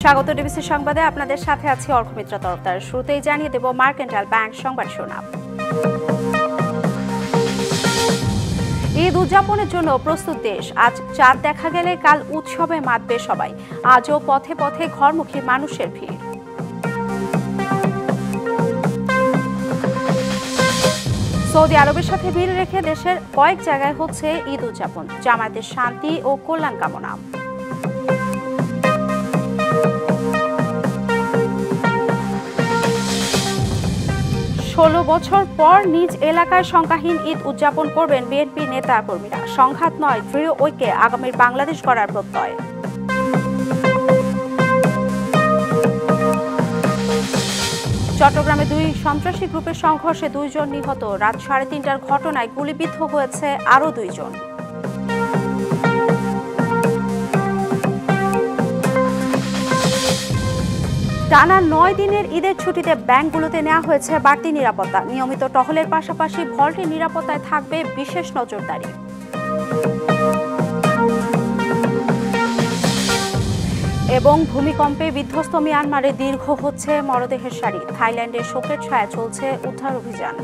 স্বাগত ডিবিসি সংবাদে আপনাদের সাথে আছি অর্কমিত্রা তরফদার। শুরুতেই জানিয়ে দেব মার্কেন্টাইল ব্যাংক সংবাদ শিরোনাম। ঈদ উদযাপনের জন্য প্রস্তুত দেশ। আজ চাঁদ দেখা গেলে কাল উৎসবে মাতবে সবাই। আজও পথে পথে ঘরমুখী মানুষের ভিড়। সৌদি আরবের সাথে ভিড় রেখে দেশের কয়েক জায়গায় হচ্ছে ঈদ উদযাপন। জামায়াতের শান্তি ও কল্যাণ কামনা। ষোলো বছর পর নিজ এলাকায় সংখ্যাহীন ঈদ উদযাপন করবেন বিএনপি নেতা কর্মীরা। সংঘাত নয়, দৃঢ় ঐক্যে আগামীর বাংলাদেশ গড়ার প্রত্যয়। চট্টগ্রামে দুই সন্ত্রাসী গ্রুপের সংঘর্ষে 2 জন নিহত। রাত 3:30টার ঘটনায় গুলিবিদ্ধ হয়েছে আরও 2 জন। টানা 9 দিনের ঈদের ছুটিতে ব্যাংকগুলোতে নেওয়া হয়েছে বাড়তি নিরাপত্তা। নিয়মিত টহলের পাশাপাশি ভল্টের নিরাপত্তায় থাকবে বিশেষ নজরদারি। এবং ভূমিকম্পে বিধ্বস্ত মিয়ানমারে দীর্ঘ হচ্ছে মরদেহের সারি। থাইল্যান্ডের শোকের ছায়া চলছে উদ্ধার অভিযান।